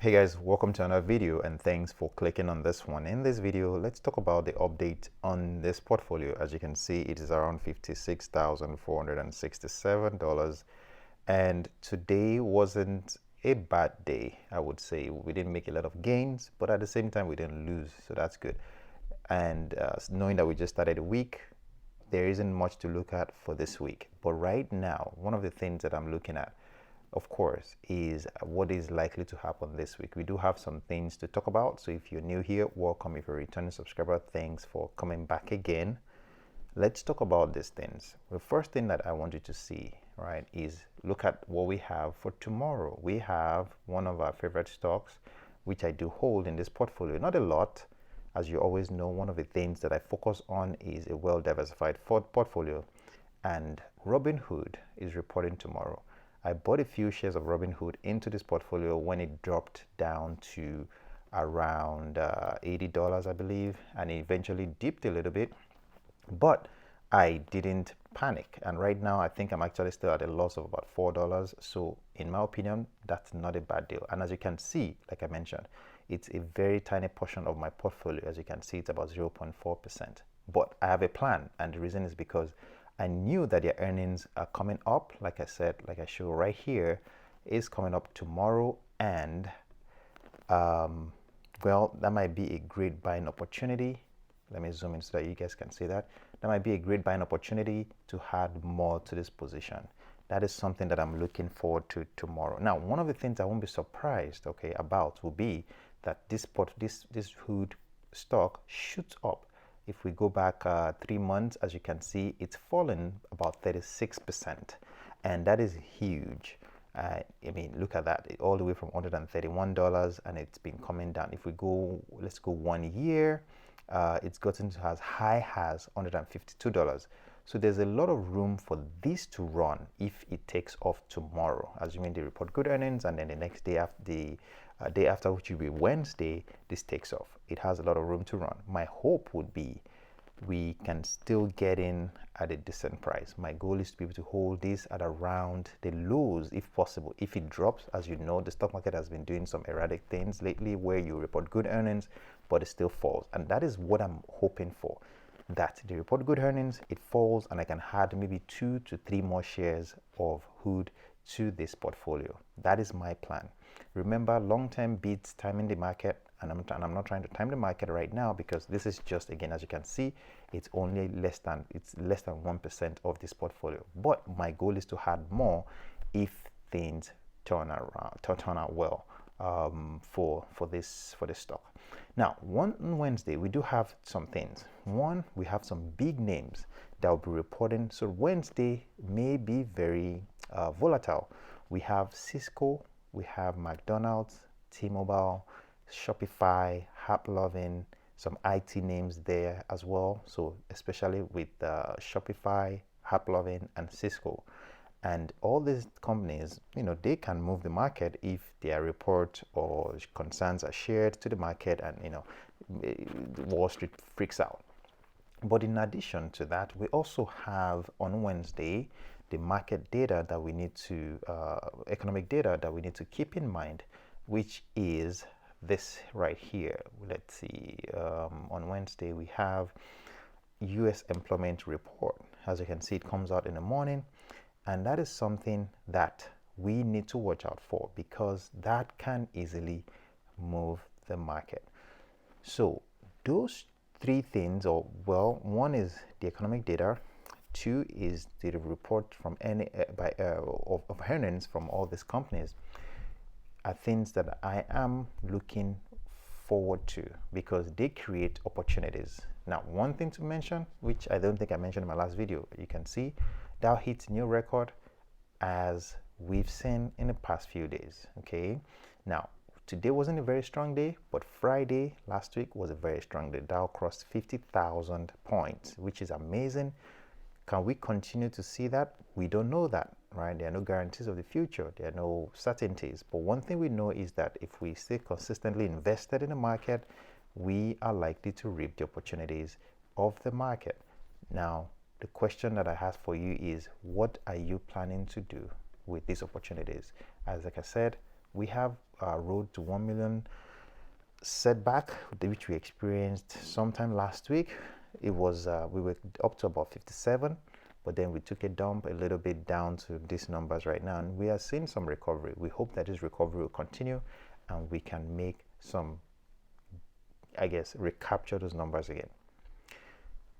Hey guys, welcome to another video and thanks for clicking on this one. In this video, let's talk about the update on this portfolio. As you can see, it is around $56,467 and today wasn't a bad day. I would say we didn't make a lot of gains, but at the same time we didn't lose, so that's good. And knowing that we just started a week, there isn't much to look at for this week. But right now, one of the things that I'm looking at, of course, is what is likely to happen this week. We do have some things to talk about. So if you're new here, welcome. If you're a returning subscriber, thanks for coming back again. Let's talk about these things. The first thing that I want you to see, right, is look at what we have for tomorrow. We have one of our favorite stocks, which I do hold in this portfolio. Not a lot. As you always know, one of the things that I focus on is a well-diversified portfolio. And Robinhood is reporting tomorrow. I bought a few shares of Robinhood into this portfolio when it dropped down to around $80, I believe, and it eventually dipped a little bit, but I didn't panic. And right now, I think I'm actually still at a loss of about $4. So in my opinion, that's not a bad deal. And as you can see, like I mentioned, it's a very tiny portion of my portfolio. As you can see, it's about 0.4%. But I have a plan, and the reason is because I knew that their earnings are coming up. Like I said, like I show right here, is coming up tomorrow, and well, that might be a great buying opportunity. Let me zoom in so that you guys can see that. That might be a great buying opportunity to add more to this position. That is something that I'm looking forward to tomorrow. Now, one of the things I won't be surprised, okay, about will be that this Hood stock shoots up. If we go back 3 months, as you can see, it's fallen about 36%, and that is huge. I mean, look at that, all the way from $131, and it's been coming down. If we go, let's go 1 year, it's gotten to as high as $152. So there's a lot of room for this to run if it takes off tomorrow, assuming they report good earnings, and then the next day after day after, which will be Wednesday, this takes off. It has a lot of room to run. My hope would be we can still get in at a decent price. My goal is to be able to hold this at around the lows if possible. If it drops, as you know, the stock market has been doing some erratic things lately where you report good earnings, but it still falls. And that is what I'm hoping for, that they report good earnings, it falls, and I can add maybe 2 to 3 more shares of Hood to this portfolio. That is my plan. Remember, long-term beats timing the market, and I'm not trying to time the market right now because this is just, again, as you can see, it's only less than 1% of this portfolio. But my goal is to add more if things turn out well for this stock. Now, on Wednesday, we do have some things. One, we have some big names that will be reporting. So Wednesday may be very volatile. We have Cisco, we have McDonald's, T-Mobile, Shopify, AppLovin, some IT names there as well. So especially with Shopify, AppLovin, and Cisco. And all these companies, they can move the market if their report or concerns are shared to the market, and Wall Street freaks out. But in addition to that, we also have on Wednesday the market data that we need to, economic data that we need to keep in mind, which is this right here. Let's see, on Wednesday we have US employment report. As you can see, it comes out in the morning, and that is something that we need to watch out for because that can easily move the market. So those 3 things, or well, one is the economic data, 2 is the report from of earnings from all these companies, are things that I am looking forward to because they create opportunities. Now, one thing to mention, which I don't think I mentioned in my last video, you can see Dow hits new record as we've seen in the past few days. Okay, now today wasn't a very strong day, but Friday last week was a very strong day. Dow crossed 50,000 points, which is amazing. Can we continue to see that? We don't know that, right? There are no guarantees of the future. There are no certainties. But one thing we know is that if we stay consistently invested in the market, we are likely to reap the opportunities of the market. Now, the question that I have for you is, what are you planning to do with these opportunities? As like I said, we have a road to 1 million setback, which we experienced sometime last week. It was we were up to about 57, but then we took a dump a little bit down to these numbers right now, and we are seeing some recovery. We hope that this recovery will continue and we can make some, I guess, recapture those numbers again.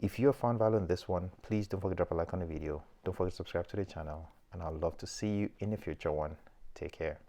If you have found value in this one, please don't forget to drop a like on the video. Don't forget to subscribe to the channel, and I'd love to see you in the future one. Take care.